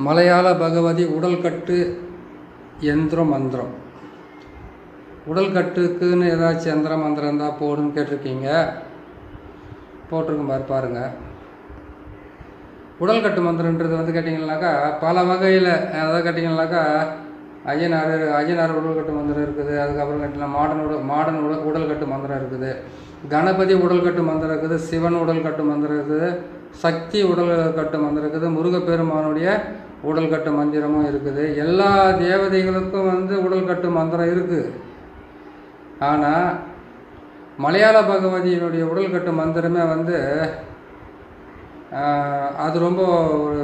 மலையாள பகவதி உடல்கட்டு யந்திர மந்திரம். உடல்கட்டுக்குன்னு ஏதாச்சும் யந்திர மந்திரம் இருந்தால் போடுன்னு கேட்டிருக்கீங்க. போட்டிருக்கும் பாருங்கள். உடல்கட்டு மந்திரன்றது கேட்டிங்கன்னாக்கா பல வகையில், அதாவது கேட்டிங்கன்னாக்கா ஐயனார் உடல்கட்டு மந்திரம் இருக்குது. அதுக்கப்புறம் கேட்டிங்கன்னா மாடர்ன் உடல்கட்டு மந்திரம் இருக்குது. கணபதி உடல்கட்டு மந்திரம் இருக்குது. சிவன் உடல்கட்டு மந்திரம் இருக்குது. சக்தி உடல்கட்டு மந்திரம் இருக்குது. முருகப்பெருமானுடைய உடல்கட்டு மந்திரமும் இருக்குது. எல்லா தேவதைகளுக்கும் உடல்கட்டு மந்திரம் இருக்குது. ஆனால் மலையாள பகவதியினுடைய உடல்கட்டு மந்திரமே அது ரொம்ப ஒரு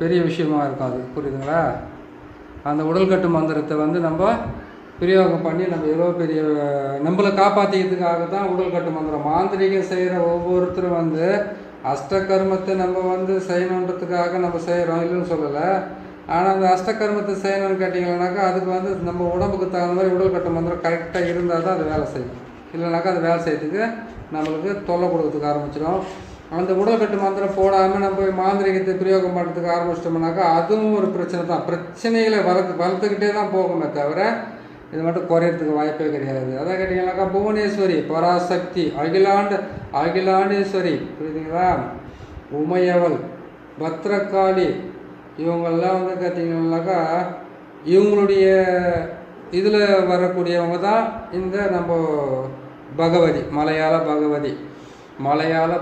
பெரிய விஷயமா இருக்கும். அது புரியுதுங்களா? அந்த உடல்கட்டு மந்திரத்தை நம்ம பிரயோகம் பண்ணி நம்ம எவ்வளோ பெரிய நம்மளை காப்பாற்றிக்கிறதுக்காக தான் உடல்கட்டு மந்திரம். மாந்திரிகம் செய்கிற ஒவ்வொருத்தரும் அஷ்டகர்மத்தை நம்ம செய்யணுன்றதுக்காக நம்ம செய்கிறோம், இல்லைன்னு சொல்லலை. ஆனால் அந்த அஷ்டகர்மத்தை செய்யணும்னு கேட்டிங்கன்னாக்கா அதுக்கு நம்ம உடம்புக்கு தகுந்த மாதிரி உடல்கட்டு மந்திரம் கரெக்டாக இருந்தால் தான் அது வேலை செய்யும். இல்லைனாக்கா அது வேலை செய்யறதுக்கு நம்மளுக்கு தொல்லை கொடுக்கறதுக்கு ஆரம்பிச்சிடும். அந்த உடல்கட்டு மந்திரம் போடாமல் நம்ம போய் மாந்திரிகத்தை பிரயோகம் பண்ணுறதுக்கு ஆரம்பிச்சிட்டோம்னாக்கா அதுவும் ஒரு பிரச்சனை தான். பிரச்சனைகளை வளர்த்துக்கிட்டே தான் போகுமே தவிர இது மட்டும் குறையறதுக்கு வாய்ப்பே கிடையாது. அதான் கேட்டிங்கன்னாக்கா புவனேஸ்வரி, பராசக்தி, அகிலாண்டேஸ்வரி, புரியுதுங்களா, உமையவள், பத்ரகாளி, இவங்கெல்லாம் கேட்டிங்கன்னாக்கா இவங்களுடைய இதில் வரக்கூடியவங்க தான் இந்த நம்ம பகவதி, மலையாள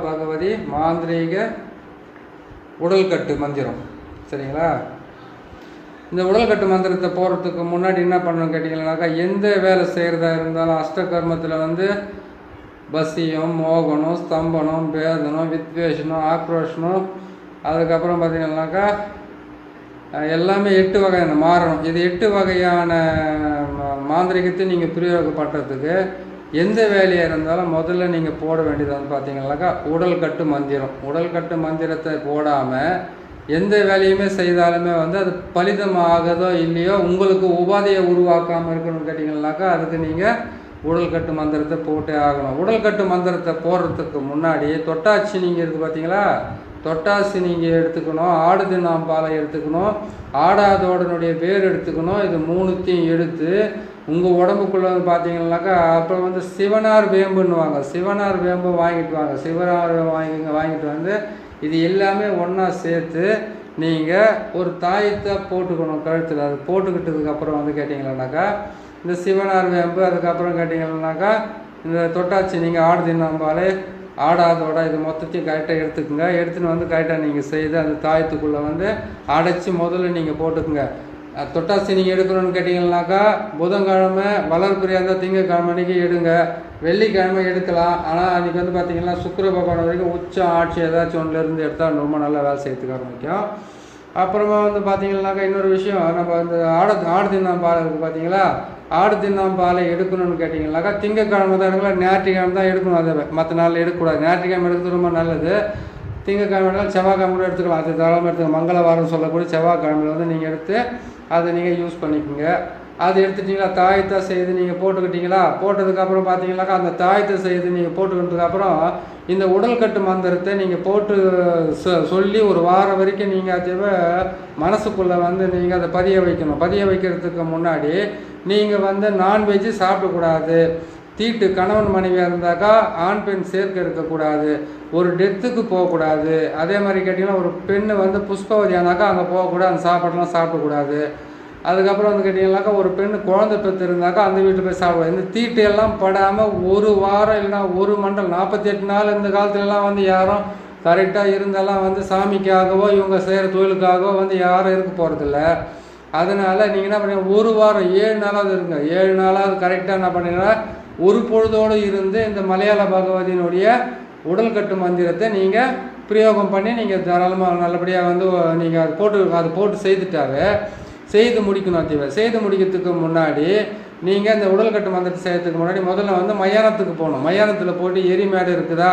பகவதி மாந்திரீக உடல்கட்டு மந்திரம். சரிங்களா? இந்த உடல்கட்டு மந்திரத்தை போடுறதுக்கு முன்னாடி என்ன பண்ணணும் கேட்டிங்கன்னாக்கா எந்த வேலை செய்கிறதா இருந்தாலும் அஷ்டகர்மத்தில் பசியம், மோகனம், ஸ்தம்பனம், பேதனம், வித்வேஷனம், ஆக்ரோஷனம், அதுக்கப்புறம் பார்த்திங்கன்னாக்கா எல்லாமே 8 வகையான மாறணும். இது 8 வகையான மாந்திரிகத்தை நீங்கள் பிரயோகப்படுறதுக்கு எந்த வேலையாக இருந்தாலும் முதல்ல நீங்கள் போட வேண்டியது பார்த்தீங்கன்னாக்கா உடல்கட்டு மந்திரம். உடல்கட்டு மந்திரத்தை போடாமல் எந்த வேலையுமே செய்தாலுமே அது பலிதமாகதோ இல்லையோ உங்களுக்கு உபாதையை உருவாக்காமல் இருக்கணும்னு கேட்டிங்கன்னாக்கா அதுக்கு நீங்கள் உடல்கட்டு மந்திரத்தை போட்டே ஆகணும். உடல்கட்டு மந்திரத்தை போடுறதுக்கு முன்னாடி தொட்டாச்சி நீங்கள் இருக்குது பார்த்தீங்களா, தொட்டாசி நீங்கள் எடுத்துக்கணும். ஆடு தின்னாம்பாலை எடுத்துக்கணும். ஆடாதோடனுடைய வேர் எடுத்துக்கணும். இது 3த்தையும் எடுத்து உங்கள் உடம்புக்குள்ளே பார்த்தீங்கன்னாக்கா அப்புறம் சிவனார் வேம்புன்னுவாங்க. சிவனார் வேம்பு வாங்கிட்டு வாங்க. சிவனார் வாங்கிட்டு இது எல்லாமே ஒன்றா சேர்த்து நீங்கள் ஒரு தாயத்தை போட்டுக்கணும் கழுத்தில். அது போட்டுக்கிட்டதுக்கப்புறம் கேட்டிங்கன்னாக்கா இந்த சிவனார் வேம்பு, அதுக்கப்புறம் கேட்டிங்கன்னாக்கா இந்த தொட்டாச்சி நீங்கள் ஆடு தின்னாம்பாலை, ஆடாதோட இது மொத்தத்தையும் கரெக்டாக எடுத்துக்கோங்க. எடுத்துன்னு கரெக்டாக நீங்கள் செய்து அந்த தாயத்துக்குள்ளே அடைச்சி முதல்ல நீங்கள் போட்டுக்குங்க. தொட்டாசி நீங்கள் எடுக்கணும்னு கேட்டிங்கன்னாக்கா புதன்கிழமை, வளர்ப்புறையாக இருந்தால் திங்கக்கிழமை அன்றைக்கி எடுங்க. வெள்ளிக்கிழமை எடுக்கலாம். ஆனால் அன்றைக்கி பார்த்திங்கன்னா சுக்கிர பகவான் வரைக்கும் உச்சம் ஆட்சி ஏதாச்சும் ஒன்றுலேருந்து எடுத்தால் ரொம்ப நல்லா வேலை செய்யறதுக்கு ஆரம்பிக்கும். அப்புறமா பார்த்திங்கன்னாக்கா இன்னொரு விஷயம், நம்ம ஆடு தின்னாம்பாலை இருக்குது பார்த்தீங்களா, ஆடு தின்னாம்பாலை எடுக்கணும்னு கேட்டிங்கன்னாக்கா திங்கக்கிழமை தான் எடுக்கலாம், ஞாயிற்றுக்கிழமை தான் எடுக்கணும். அதை மற்ற நாளில் எடுக்கக்கூடாது. ஞாயிற்றுக்கிழமை எடுக்கிறது ரொம்ப நல்லது. திங்கக்கிழமை எடுத்தாலும் செவ்வாய்க்கிழமை கூட எடுத்துக்கலாம். அது தாராளமாக எடுத்துக்கலாம். மங்களவாரம் சொல்லக்கூடிய செவ்வாய்க்கிழமையில் நீங்கள் எடுத்து அதை நீங்கள் யூஸ் பண்ணிக்கோங்க. அது எடுத்துட்டிங்களா, தாயத்தை செய்து நீங்கள் போட்டுக்கிட்டீங்களா, போட்டதுக்கப்புறம் பார்த்தீங்கன்னாக்கா அந்த தாயத்தை செய்து நீங்கள் போட்டுக்கிட்டதுக்கப்புறம் இந்த உடல்கட்டு மந்திரத்தை நீங்கள் போட்டு சொல்லி ஒரு வாரம் வரைக்கும் நீங்கள் அதை மனசுக்குள்ளே நீங்கள் அதை பதிய வைக்கணும். பதிய வைக்கிறதுக்கு முன்னாடி நீங்கள் நான்வெஜ்ஜு சாப்பிடக்கூடாது. தீட்டு கணவன் மனைவியாக இருந்தாக்கா ஆண் பெண் சேர்க்க இருக்கக்கூடாது. ஒரு டெத்துக்கு போகக்கூடாது. அதே மாதிரி கேட்டிங்கன்னா ஒரு பெண்ணு புஷ்பவதியானாக்கா அங்கே போகக்கூடாது. அந்த சாப்பாடெலாம் சாப்பிடக்கூடாது. அதுக்கப்புறம் கேட்டிங்கன்னாக்கா ஒரு பெண்ணு குழந்தை பெற்று இருந்தாக்கா அந்த வீட்டில் போய் சாப்பிடுவாங்க. இந்த தீட்டு எல்லாம் படாமல் ஒரு வாரம் இல்லைனா ஒரு மண்டலம் 48 நாள் இந்த காலத்துலலாம் யாரும் கரெக்டாக இருந்தாலும் சாமிக்காகவோ இவங்க செய்கிற தொழிலுக்காகவோ யாரும் இருக்க போகிறதில்ல. அதனால் நீங்கள் என்ன பண்ணுங்க, ஒரு வாரம் 7 நாளாவது இருங்க. 7 நாளாவது கரெக்டாக என்ன பண்ணுங்கன்னா ஒரு பொழுதோடு இருந்து இந்த மலையாள பகவதியினுடைய உடல்கட்டு மந்திரத்தை நீங்கள் பிரயோகம் பண்ணி நீங்கள் தாராளமாக நல்லபடியாக நீங்கள் அது போட்டு செய்துட்டாவே செய்து முடிக்கணும். செய்து முடிக்கிறதுக்கு முன்னாடி நீங்கள் இந்த உடல்கட்டு மந்திரத்தை செய்யறதுக்கு முன்னாடி முதல்ல மயானத்துக்கு போகணும். மயானத்தில் போட்டு எரிமேடை இருக்குதா,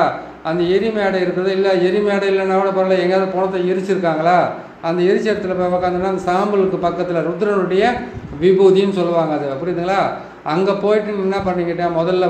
அந்த எரிமேடை இருக்குது, இல்லை எரிமேடை இல்லைன்னா கூட பரவாயில்ல, எங்கேயாவது பணத்தை எரிச்சிருக்காங்களா, அந்த எரிச்ச இடத்துல போய் உட்காந்துன்னா அந்த சாம்பலுக்கு பக்கத்தில் ருத்ரனுடைய விபூதின்னு சொல்லுவாங்க. அது புரியுதுங்களா? அங்கே போயிட்டு என்ன பண்ணிக்கிட்டா முதல்ல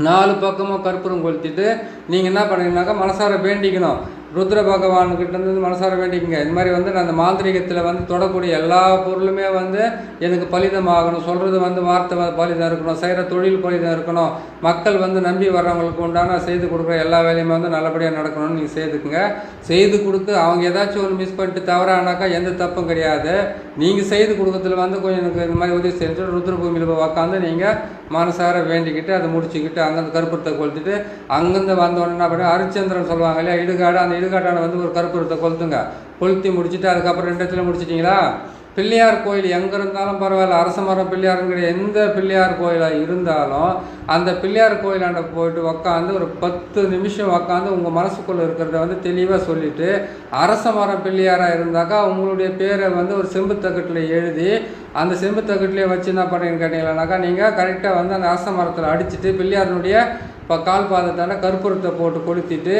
4 பக்கமும் கற்பூரம் கொளுத்திட்டு நீங்கள் என்ன பண்ணுறீங்கன்னாக்கா மனசார வேண்டிக்கணும். ருத்ர பகவான்கிட்ட இருந்து மனசார வேண்டிக்குங்க. இது மாதிரி வந்து நான் அந்த மாந்திரிகத்தில் வந்து தொடக்கூடிய எல்லா பொருளுமே வந்து எனக்கு பலிதமாகணும், சொல்கிறது வந்து வார்த்தை பலிதம் இருக்கணும், செய்கிற தொழில் பலிதம் இருக்கணும், மக்கள் வந்து நம்பி வர்றவங்களுக்கு உண்டான செய்து கொடுக்குற எல்லா வேலையுமே வந்து நல்லபடியாக நடக்கணும்னு நீங்கள் செய்துக்குங்க. செய்து கொடுத்து அவங்க ஏதாச்சும் ஒன்று மிஸ் பண்ணிட்டு தவறானாக்கா எந்த தப்பும் கிடையாது. நீங்கள் செய்து கொடுக்கறதுல வந்து கொஞ்சம் எனக்கு இந்த மாதிரி உதவி செஞ்சு ருத்ரபூமியில் போய் உக்காந்து நீங்கள் மனசார வேண்டிக்கிட்டு அதை முடிச்சுக்கிட்டு அங்கேருந்து கற்பூரத்தை கொளுத்திட்டு அங்கேருந்து வந்தோடனே என்ன பண்ணி ஹரிச்சந்திரன் சொல்லுவாங்க இல்லையா, இடுகாடு, அந்த இடுகாட்டான வந்து ஒரு கற்பூரத்தை கொளுத்துங்க. கொளுத்தி முடிச்சுட்டு அதுக்கப்புறம் 2 இடத்துல முடிச்சிட்டிங்களா, பிள்ளையார் கோயில் எங்கே இருந்தாலும் பரவாயில்ல, அரச மரம் பிள்ளையாருங்கிற எந்த பிள்ளையார் கோயிலாக இருந்தாலும் அந்த பிள்ளையார் கோயிலாண்ட போயிட்டு உக்காந்து ஒரு 10 நிமிஷம் உக்காந்து உங்கள் மனசுக்குள்ளே இருக்கிறத வந்து தெளிவாக சொல்லிவிட்டு, அரச மரம் பிள்ளையாராக இருந்தாக்கா உங்களுடைய பேரை வந்து ஒரு செம்பு தகட்டில் எழுதி அந்த செம்பு தகட்டிலே வச்சு என்ன பண்ணுறீங்கன்னு கேட்டீங்கன்னாக்கா, நீங்கள் கரெக்டாக வந்து அந்த அரச மரத்தில் அடிச்சுட்டு பிள்ளையாருடைய இப்போ கால் பாதத்தான கற்பூரத்தை போட்டு கொளுத்திட்டு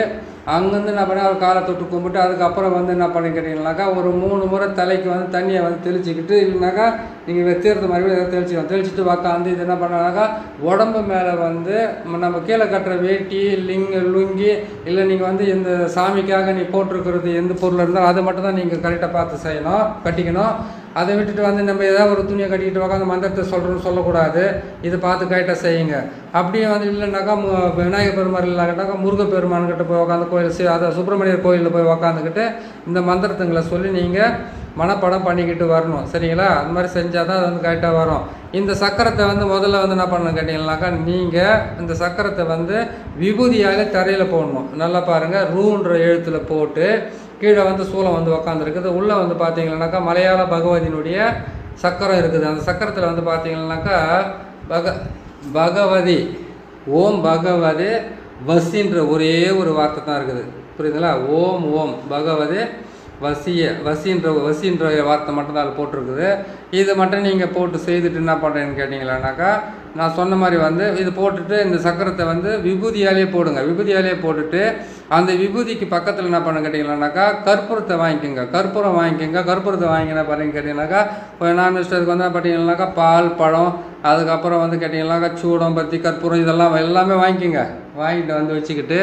அங்கேருந்து என்ன பண்ணி அவர் காலை தொட்டு கும்பிட்டு அதுக்கப்புறம் வந்து என்ன பண்ணி கேட்டிங்கனாக்கா ஒரு 3 முறை தலைக்கு வந்து தண்ணியை வந்து தெளிச்சிக்கிட்டு, இல்லைனாக்கா நீங்கள் தீர்த்த மாதிரி எதாவது தெளிச்சிட்டு உக்காந்து இது என்ன பண்ணாக்கா உடம்பு மேலே வந்து நம்ம கீழே கட்டுற வேட்டி லுங்கி இல்லை நீங்கள் வந்து இந்த சாமிக்காக நீ போட்டிருக்கிறது எந்த பொருள் இருந்தாலும் அதை மட்டும் தான் நீங்கள் கரெக்டாக பார்த்து செய்யணும், கட்டிக்கணும். அதை விட்டுட்டு வந்து நம்ம ஏதாவது ஒரு துணியை கட்டிக்கிட்டு உட்காந்து மந்திரத்தை சொல்கிறோன்னு சொல்லக்கூடாது. இதை பார்த்து கரெக்டாக செய்யுங்க. அப்படியே வந்து இல்லைனாக்கா விநாயகர் பெருமாள் இல்லைனாக்கா முருகப்பெருமான்கிட்ட போய் உட்காந்து கோயில் அதை சுப்பிரமணியர் கோயிலில் போய் உக்காந்துக்கிட்டு இந்த மந்திரத்துங்களை சொல்லி நீங்கள் மனப்படம் பண்ணிக்கிட்டு வரணும். சரிங்களா? அந்த மாதிரி செஞ்சால் தான் அது வந்து கரெக்டாக வரும். இந்த சக்கரத்தை வந்து முதல்ல வந்து என்ன பண்ணணும் கேட்டிங்கன்னாக்கா, நீங்கள் இந்த சக்கரத்தை வந்து விபூதியாலே தரையில் போடணும். நல்லா பாருங்கள், ரூன்ற எழுத்தில் போட்டு கீழே வந்து சூளம் வந்து உக்காந்துருக்குது. உள்ளே வந்து பார்த்தீங்கன்னாக்கா மலையாள பகவதியினுடைய சக்கரம் இருக்குது. அந்த சக்கரத்தில் வந்து பார்த்தீங்கன்னாக்கா பகவதி ஓம் பகவதி வசின்ற ஒரே ஒரு வார்த்தை தான் இருக்குது. புரியுதுங்களா? ஓம் பகவதி வசின்ற வார்த்தை மட்டும்தான் அதில் போட்டிருக்குது. இதை மட்டும் நீங்கள் போட்டு செய்துட்டு என்ன பண்ணுறேன்னு கேட்டிங்களானாக்கா, நான் சொன்ன மாதிரி வந்து இது போட்டுட்டு இந்த சக்கரத்தை வந்து விபூதியாலே போடுங்க. விபூதியாலே போட்டுட்டு அந்த விபூதிக்கு பக்கத்தில் என்ன பண்ண கேட்டிங்களானாக்கா கற்பூரத்தை வாங்கிக்கோங்க. கற்பூரத்தை வாங்கினா பாருங்க கேட்டிங்கனாக்கா, இப்போ நான்வெஜ்டருக்கு வந்து பார்த்தீங்கன்னாக்கா பால் பழம் அதுக்கப்புறம் வந்து கேட்டிங்கனாக்கா சூடம் பற்றி கற்பூரம் இதெல்லாம் எல்லாமே வாங்கிட்டு வந்து வச்சுக்கிட்டு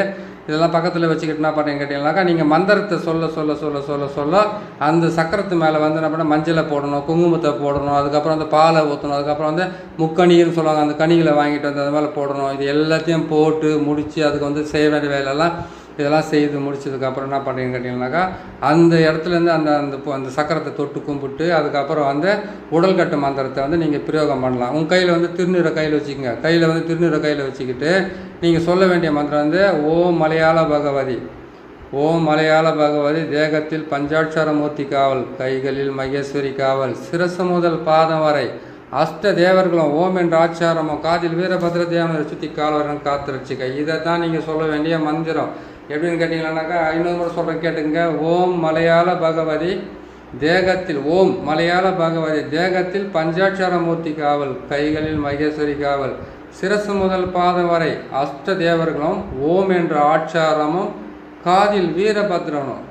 இதெல்லாம் பக்கத்தில் வச்சுக்கிட்டு என்ன பண்ணுறீங்க கேட்டிங்கனாக்கா, நீங்கள் மந்திரத்தை சொல்ல அந்த சக்கரத்து மேலே வந்து என்ன பண்ண மஞ்சளை போடணும், குங்குமத்தை போடணும், அதுக்கப்புறம் அந்த பாலை ஊற்றணும், அதுக்கப்புறம் வந்து முக்கணின்னு சொல்லுவாங்க அந்த கனிகளை வாங்கிட்டு வந்து அது மேலே போடணும். இது எல்லாத்தையும் போட்டு முடித்து அதுக்கு வந்து செய்ய வேண்டிய வேலையெல்லாம் இதெல்லாம் செய்து முடிச்சதுக்கப்புறம் என்ன பண்ணுறீங்கன்னு கேட்டிங்கனாக்கா, அந்த இடத்துலேருந்து அந்த சக்கரத்தை தொட்டு கும்பிட்டு அதுக்கப்புறம் வந்து உடல் கட்டு மந்திரத்தை வந்து நீங்கள் பிரயோகம் பண்ணலாம். உங்கள் கையில் வந்து திருநீரை கையில் வச்சுக்கோங்க. திருநீரை கையில் வச்சுக்கிட்டு நீங்கள் சொல்ல வேண்டிய மந்திரம் வந்து ஓம் மலையாள பகவதி தேகத்தில் பஞ்சாட்சர மூர்த்தி காவல், கைகளில் மகேஸ்வரி காவல், சிரசு முதல் பாதம் வரை அஷ்ட தேவர்களும் ஓம் என்ற ஆச்சாரமும், காதில் வீரபத்ர தேவனை சுற்றி கால்வரன் காத்து ரட்சிக்க. இதை தான் நீங்கள் சொல்ல வேண்டிய மந்திரம். எப்படின்னு கேட்டிங்களானாக்கா, இன்னொரு முறை சொல்கிறேன் கேட்டுங்க. ஓம் மலையாள பகவதி தேகத்தில் பஞ்சாட்சர மூர்த்தி காவல், கைகளில் மகேஸ்வரி காவல், சிரசு முதல் பாதம் வரை அஷ்ட தேவர்களும் ஓம் என்ற ஆச்சாரமும், காதில் வீரபத்ரனும்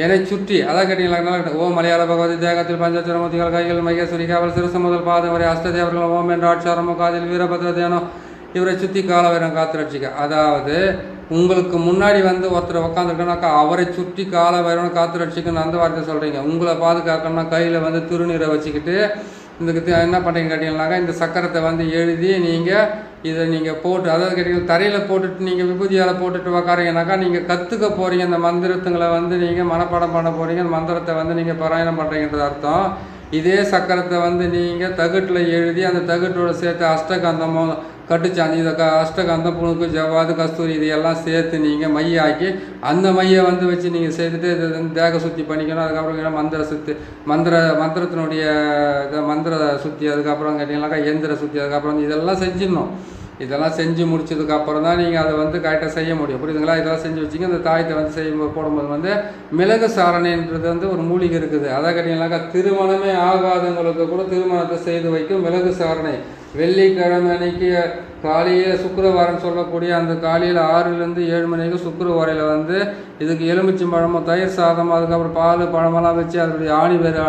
என்னை சுற்றி. அதான் கேட்டீங்களா, ஓம் மலையாள பகவதி தேகத்தில் பஞ்சாட்சர மூர்த்திகள், கைகளில் மகேஸ்வரி காவல், சிரசு முதல் பாதம் வரை அஷ்ட தேவர்களும் ஓம் என்ற ஆச்சாரமும், காதில் வீரபத்ர தேவனும் இவரை சுற்றி காலவரம் காத்து ரட்சிக்க. அதாவது உங்களுக்கு முன்னாடி வந்து ஒருத்தர் உக்காந்துருக்கனாக்கா அவரை சுற்றி காலவரம் காத்து ரட்சிக்கணும்னு அந்த வார்த்தை சொல்கிறீங்க. உங்களை பாதுகாக்கணும்னா கையில் வந்து திருநீரை வச்சுக்கிட்டு என்ன பண்ணுறீங்க கேட்டிங்கனாக்கா, இந்த சக்கரத்தை வந்து எழுதி இதை போட்டு, அதாவது கேட்டிங்கன்னா தரையில் போட்டுட்டு நீங்கள் விபூதியால் போட்டுட்டு உக்காரீங்கனாக்கா நீங்கள் கற்றுக்க போகிறீங்க. இந்த மந்திரத்துங்களை வந்து நீங்கள் மனப்பாடம் பண்ண போகிறீங்க. அந்த மந்திரத்தை வந்து நீங்கள் பாராயணம் பண்ணுறீங்கன்றது அர்த்தம். இதே சக்கரத்தை வந்து நீங்கள் தகட்டில் எழுதி அந்த தகட்டோட சேர்த்து அஷ்டகந்தமும் கட்டுச்சாந்தி, இதை அஷ்டகந்தம், புணுக்கு, ஜவ்வாது, கஸ்தூரி இதையெல்லாம் சேர்த்து நீங்கள் மையாக்கி அந்த மையை வந்து வச்சு நீங்கள் செய்துட்டு இதை தேக சுத்தி பண்ணிக்கணும். அதுக்கப்புறம் மந்திரத்தினுடைய மந்திர சுத்தி, அதுக்கப்புறம் கேட்டிங்கனாக்கா எந்திர சுத்தி, அதுக்கப்புறம் இதெல்லாம் செஞ்சிடணும். இதெல்லாம் செஞ்சு முடிச்சதுக்கப்புறம் தான் நீங்கள் அதை வந்து கரெக்டாக செய்ய முடியும். புரியுதுங்களா? இதெல்லாம் செஞ்சு வச்சிங்க. இந்த தாயத்தை வந்து போடும்போது வந்து மிளகு சாரணைன்றது வந்து ஒரு மூலிகை இருக்குது. அதை கேட்டிங்கனாக்கா திருமணமே ஆகாதவங்களுக்கு கூட திருமணத்தை செய்து வைக்கும் மிளகு சாரணை. வெள்ளிக்கிழமை அன்னைக்கு காலையில் சுக்கிரவாரம் சொல்லக்கூடிய அந்த காலையில் 6லேருந்து 7 மணி வரைக்கும் சுக்கிரவாரையில் வந்து இதுக்கு எலுமிச்சம் பழமும் தயிர் சாதம் அதுக்கப்புறம் பால் பழமெல்லாம் வச்சு அதனுடைய ஆணி வேறு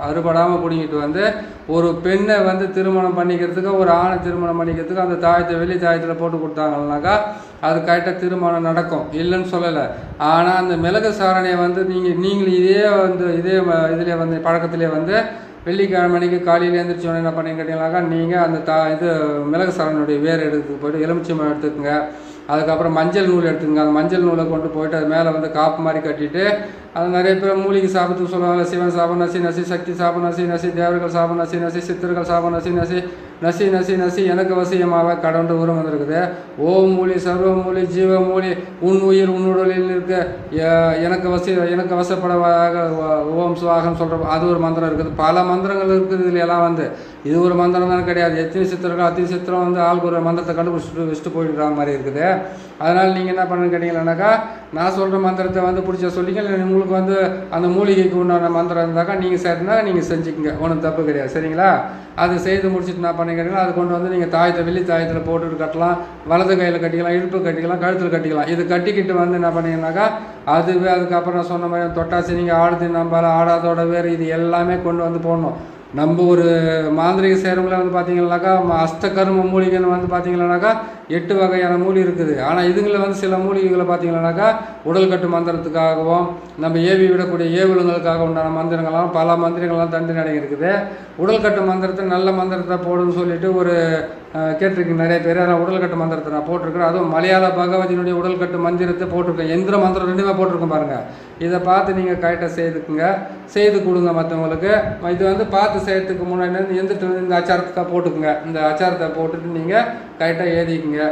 அறுபடாமல் பிடிங்கிட்டு வந்து ஒரு பெண்ணை வந்து திருமணம் பண்ணிக்கிறதுக்கு ஒரு ஆணை திருமணம் பண்ணிக்கிறதுக்கு அந்த தாயத்தை வெள்ளி தாயத்தில் போட்டு கொடுத்தாங்கன்னாக்கா அது கரெக்டாக திருமணம் நடக்கும், இல்லைன்னு சொல்லலை. ஆனால் அந்த மிளகு சாரணையை வந்து நீங்கள் இதே இதில் வந்து பழக்கத்திலே வந்து வெள்ளிக்கிழமை அன்றைக்கி காலையில் எழுந்திரிச்சோன்னே என்ன பண்ணி கேட்டிங்கனாக்கா நீங்கள் அந்த மிளகு சாரனுடைய வேர் எடுத்து போய்ட்டு எலுமிச்சம்பழம் எடுத்துக்கோங்க. அதுக்கப்புறம் மஞ்சள் நூல் எடுத்துக்கோங்க. அந்த மஞ்சள் நூலை கொண்டு போயிட்டு அது மேலே வந்து காப்பு மாதிரி கட்டிட்டு அது நிறைய பேர் மூலிகை சாப்பிட்டு சொல்லுவாங்க. சிவன் சாபம் நசி நசி, சக்தி சாபம் நசி நசி, தேவர்கள் சாபம் நசி நசி, சித்தர்கள் சாபம் நசி நசி, நசி நசி நசி எனக்கு வசியமாக கடவுண்டு உரம் வந்திருக்குது. ஓம் மூலி சர்வ மூலி ஜீவ மூலி உன் உயிர் உன்னுடலில் இருக்க எனக்கு வசப்படவாக ஓம் சுவாகம் சொல்கிற அது ஒரு மந்திரம் இருக்குது. பல மந்திரங்கள் இருக்குது. இதில் எல்லாம் வந்து இது ஒரு மந்திரம் தானே கிடையாது. எத்தனை சித்திரங்கள் அத்தனை சித்திரம் வந்து ஆளுக்கு ஒரு மந்திரத்தை கண்டுபிடிச்சிட்டு வச்சுட்டு போயிடுற மாதிரி இருக்குது. அதனால் நீங்கள் என்ன பண்ணுன்னு கேட்டிங்கன்னாக்கா நான் சொல்கிற மந்திரத்தை வந்து பிடிச்ச சொல்லிங்க. இல்லை உங்களுக்கு வந்து அந்த மூலிகைக்கு உண்டான மந்திரம் இருந்தாக்கா நீங்கள் சேர்த்துனா நீங்கள் செஞ்சுக்கோங்க, ஒன்றும் தப்பு கிடையாது. சரிங்களா? அது செய்து முடிச்சுட்டு நான் பண்ணி கேட்டிங்கன்னா அது கொண்டு வந்து நீங்கள் தாயத்தை வெள்ளி தாயத்தில் போட்டுட்டு கட்டலாம், வலது கையில் கட்டிக்கலாம், இடுப்பு கட்டிக்கலாம், கழுத்தில் கட்டிக்கலாம். இது கட்டிக்கிட்டு வந்து என்ன பண்ணிங்கன்னாக்கா அதுவே அதுக்கப்புறம் நான் சொன்ன மாதிரி தொட்டாசி நீங்கள் ஆடுது நம்பால் ஆடாதோட வேறு இது எல்லாமே கொண்டு வந்து போடணும். நம்ம ஒரு மாந்திரிக சேரங்களை வந்து பார்த்திங்கன்னாக்கா அஷ்டகர்ம மூலிகைன்னு வந்து பார்த்திங்கன்னாக்கா 8 வகையான மூலிகை இருக்குது. ஆனால் இதுங்களில் வந்து சில மூலிகைகளை பார்த்திங்கன்னாக்கா உடல் கட்டு மந்திரத்துக்காகவும் நம்ம ஏவி விடக்கூடிய ஏவலுங்களுக்காக உண்டான மந்திரங்கள்லாம் பல மந்திரங்கள்லாம் தண்டு நடை இருக்குது. உடல் கட்டு மந்திரத்தை நல்ல மந்திரத்தை போடுன்னு சொல்லிட்டு ஒரு கேட்டிருக்கேன் நிறைய பேர். ஆனால் உடல் கட்டு மந்திரத்தை நான் போட்டிருக்கிறேன். அதுவும் மலையாள பகவதியினுடைய உடல் கட்டு மந்திரத்தை போட்டிருக்கேன். எந்திர மந்திரம் 2மே போட்டிருக்கேன் பாருங்கள். இதை பார்த்து நீங்கள் கரெக்டாக செய்து கொடுங்க மற்றவங்களுக்கு. இது வந்து பார்த்து செய்யறதுக்கு முன்னாடி இந்த அச்சாரத்துக்காக போட்டுக்குங்க. இந்த அச்சாரத்தை போட்டுட்டு நீங்கள் கரெக்டாக எழுதிக்குங்க.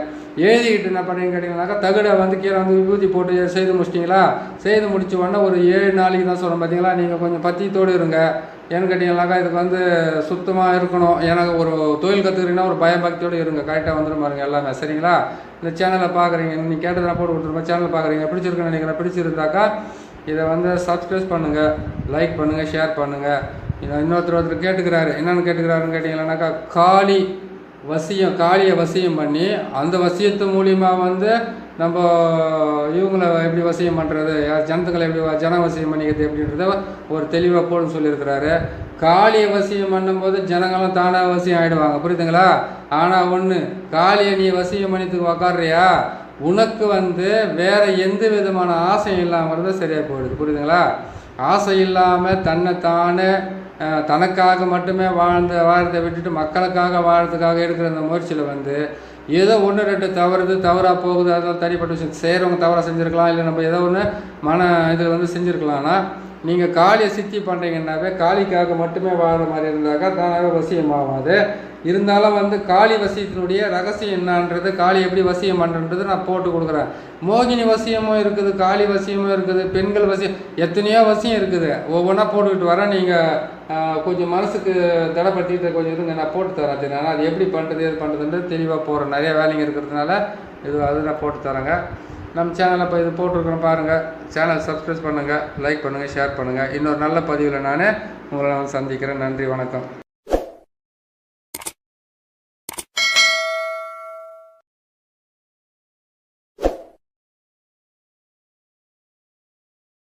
எழுதிக்கிட்டு என்ன பண்ணீங்க கேட்டிங்கனாக்கா தகடை வந்து கீழே வந்து விபூதி போட்டு செய்து முடிச்சிட்டிங்களா? செய்து முடிச்ச உடனே ஒரு 7 நாளைக்கு தான் சொல்கிறேன் பார்த்தீங்களா. நீங்கள் கொஞ்சம் பத்தியத்தோடு இருங்க. ஏன்னு கேட்டிங்கனாக்கா இதுக்கு வந்து சுத்தமாக இருக்கணும். எனக்கு ஒரு தொழில் கற்றுக்கிறீங்கன்னா ஒரு பயபக்தியோடு இருங்க. கரெக்டாக வந்துடும் பாருங்க எல்லாமே. சரிங்களா? இந்த சேனலை பார்க்குறீங்க, நீங்கள் கேட்டது நான் போட்டு கொடுத்துருப்பேன். சேனலை பார்க்குறீங்க, பிடிச்சிருக்குன்னு நினைக்கிறேன். பிடிச்சிருந்தாக்கா இதை வந்து சப்ஸ்கிரைப் பண்ணுங்கள், லைக் பண்ணுங்கள், ஷேர் பண்ணுங்கள். இன்னொருத்தர் கேட்டுக்கிறாரு. என்னென்னு கேட்டுக்கிறாருன்னு கேட்டிங்கன்னாக்கா காளியை வசியம் பண்ணி அந்த வசியத்து மூலிமா வந்து நம்ம இவங்களை எப்படி வசியம் பண்ணுறது, ஜனத்துக்களை எப்படி வசியம் பண்ணிக்கிறது அப்படின்றத ஒரு தெளிவாக போடுன்னு சொல்லியிருக்கிறாரு. காளியை வசியம் பண்ணும்போது ஜனங்களும் தானாக வசியம் ஆகிடுவாங்க, புரியுதுங்களா? ஆனால் ஒன்று, காளியை நீ வசியம் பண்ணித்துக்கு உக்காடுறியா, உனக்கு வந்து வேறு எந்த விதமான ஆசையும் இல்லாமல் சரியாக போயிடுது, புரியுதுங்களா? ஆசை இல்லாமல் தன்னைத்தானே தனக்காக மட்டுமே வாழ்றதை விட்டுட்டு மக்களுக்காக வாழ்றதுக்காக இருக்கிற அந்த முயற்சியில் வந்து ஏதோ 1-2 தவறாக போகுது. அதெல்லாம் தனிப்பட்ட விஷயம். செய்கிறவங்க தவறாக செஞ்சுருக்கலாம், இல்லை நம்ம ஏதோ ஒன்று இதில் வந்து செஞ்சுருக்கலாம்னா நீங்கள் காளியை சித்தி பண்ணுறீங்கன்னாவே காளிக்காக மட்டுமே வாழ்கிற மாதிரி இருந்தாக்கா தானாகவே வசியம் ஆகாது. இருந்தாலும் வந்து காளி வசியத்தினுடைய ரகசியம் என்னன்றது, காளி எப்படி வசியம் பண்ணுறது நான் போட்டு கொடுக்குறேன். மோகினி வசியமும் இருக்குது, காளி வசியமும் இருக்குது, பெண்கள் வசியம், எத்தனையோ வசியம் இருக்குது. ஒவ்வொன்றா போட்டுக்கிட்டு வரேன். நீங்கள் கொஞ்சம் மனசுக்கு தடைப்படுத்திட்டு கொஞ்சம் இதுங்க நான் போட்டு தரேன். ஆனால் அது எப்படி பண்ணுறது எது பண்ணுறதுன்றது தெளிவாக போகிறேன். நிறைய வேலைங்க இருக்கிறதுனால அது நான் போட்டு தரேங்க. நம்ம சேனலில் இப்போ இது போட்டிருக்கிறோம் பாருங்கள். சேனல் சப்ஸ்கிரைப் பண்ணுங்கள், லைக் பண்ணுங்கள், ஷேர் பண்ணுங்கள். இன்னொரு நல்ல பதிவில் நான் உங்களை சந்திக்கிறேன். நன்றி, வணக்கம்.